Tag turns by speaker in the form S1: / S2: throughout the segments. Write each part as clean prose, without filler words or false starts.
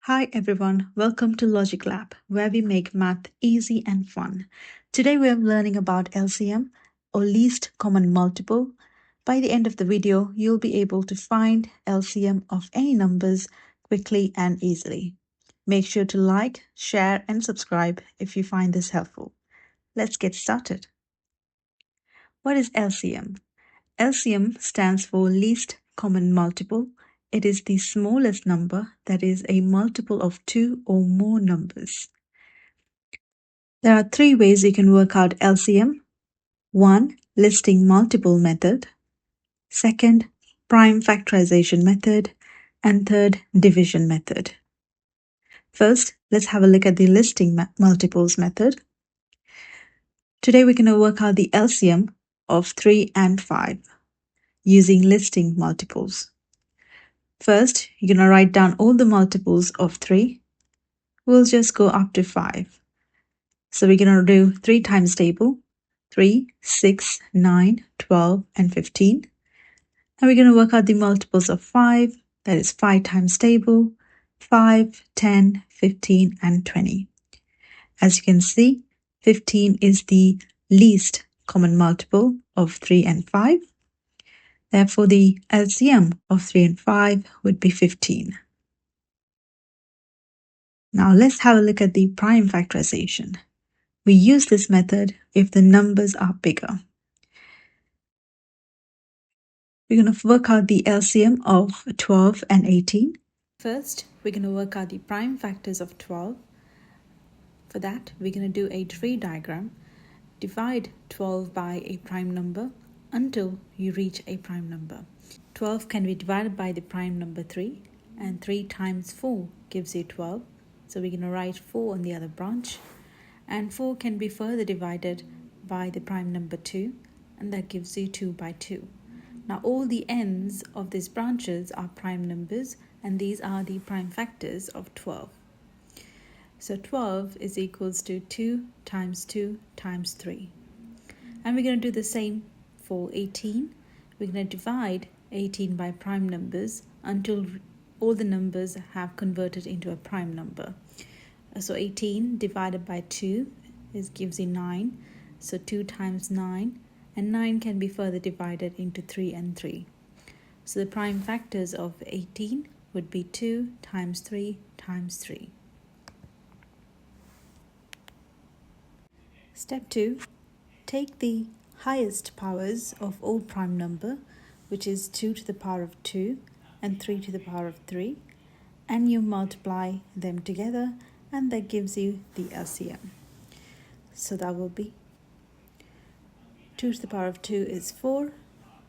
S1: Hi everyone, welcome to Logic Lab, where we make math easy and fun. Today we are learning about LCM, or least common multiple. By the end of the video, you'll be able to find LCM of any numbers quickly and easily. Make sure to like, share, and subscribe if you find this helpful. Let's get started. What is LCM? LCM stands for least common multiple. It is the smallest number that is a multiple of two or more numbers. There are three ways you can work out LCM. 1. Listing multiple method. 2nd, prime factorization method. And 3rd, division method. First, let's have a look at the listing multiples method. Today we're going to work out the LCM of 3 and 5 using listing multiples. First, you're going to write down all the multiples of 3. We'll just go up to 5. So we're going to do 3 times table. 3, 6, 9, 12, and 15. And we're going to work out the multiples of 5. That is 5 times table, 5, 10, 15, and 20. As you can see, 15 is the least common multiple of 3 and 5. Therefore, the LCM of 3 and 5 would be 15. Now let's have a look at the prime factorization. We use this method if the numbers are bigger. We're going to work out the LCM of 12 and 18. First, we're going to work out the prime factors of 12. For that, we're going to do a tree diagram. Divide 12 by a prime number until you reach a prime number. 12 can be divided by the prime number 3, and 3 times 4 gives you 12. So we're going to write 4 on the other branch. And 4 can be further divided by the prime number 2, and that gives you 2 by 2. Now all the ends of these branches are prime numbers, and these are the prime factors of 12. So 12 is equals to 2 times 2 times 3. And we're going to do the same for 18. We're going to divide 18 by prime numbers until all the numbers have converted into a prime number. So 18 divided by 2 gives you 9. So 2 times 9. And 9 can be further divided into 3 and 3. So the prime factors of 18 would be 2 times 3 times 3. Step 2. Take the highest powers of all prime number, which is 2 to the power of 2 and 3 to the power of 3, and you multiply them together, and that gives you the LCM. So that will be 2 to the power of 2 is 4,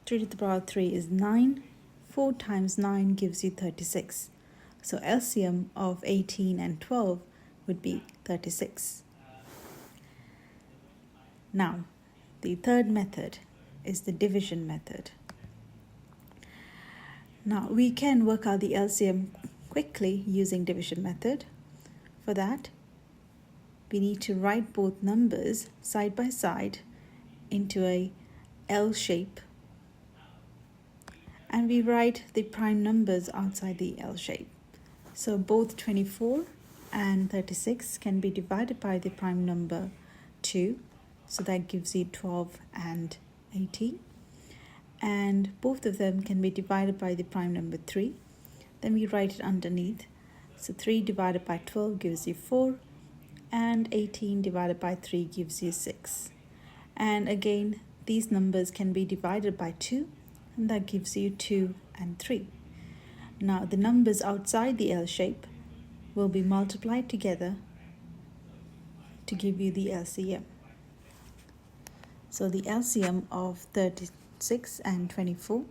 S1: 3 to the power of 3 is 9, 4 times 9 gives you 36. So LCM of 18 and 12 would be 36. Now, the third method is the division method. Now, we can work out the LCM quickly using division method. For that, we need to write both numbers side by side into a L shape, and we write the prime numbers outside the L shape. So both 24 and 36 can be divided by the prime number 2. So that gives you 12 and 18. And both of them can be divided by the prime number 3. Then we write it underneath. So 3 divided by 12 gives you 4. And 18 divided by 3 gives you 6. And again, these numbers can be divided by 2. And that gives you 2 and 3. Now the numbers outside the L shape will be multiplied together to give you the LCM. So the LCM of 36 and 24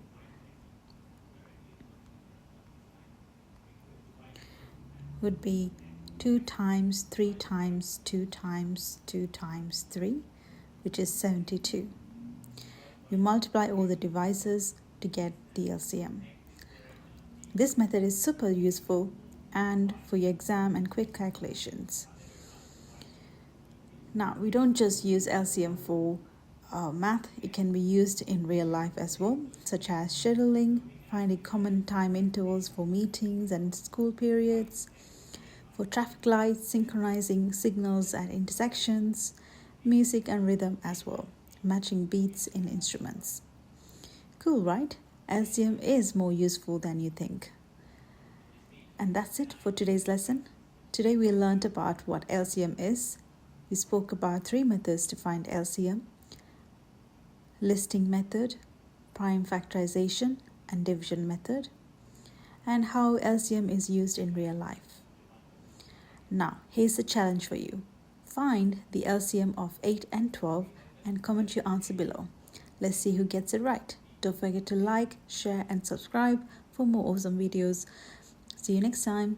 S1: would be 2 times 3 times 2 times 2 times 3, which is 72. You multiply all the divisors to get the LCM. This method is super useful and for your exam and quick calculations. Now, we don't just use LCM for math. It can be used in real life as well, such as scheduling, finding common time intervals for meetings and school periods, for traffic lights, synchronizing signals at intersections, music and rhythm as well, matching beats in instruments. Cool, right? LCM is more useful than you think. And that's it for today's lesson. Today we learned about what LCM is. We spoke about 3 methods to find LCM: listing method, prime factorization, and division method, and how LCM is used in real life. Now, here's a challenge for you. Find the LCM of 8 and 12 and comment your answer below. Let's see who gets it right. Don't forget to like, share, and subscribe for more awesome videos. See you next time.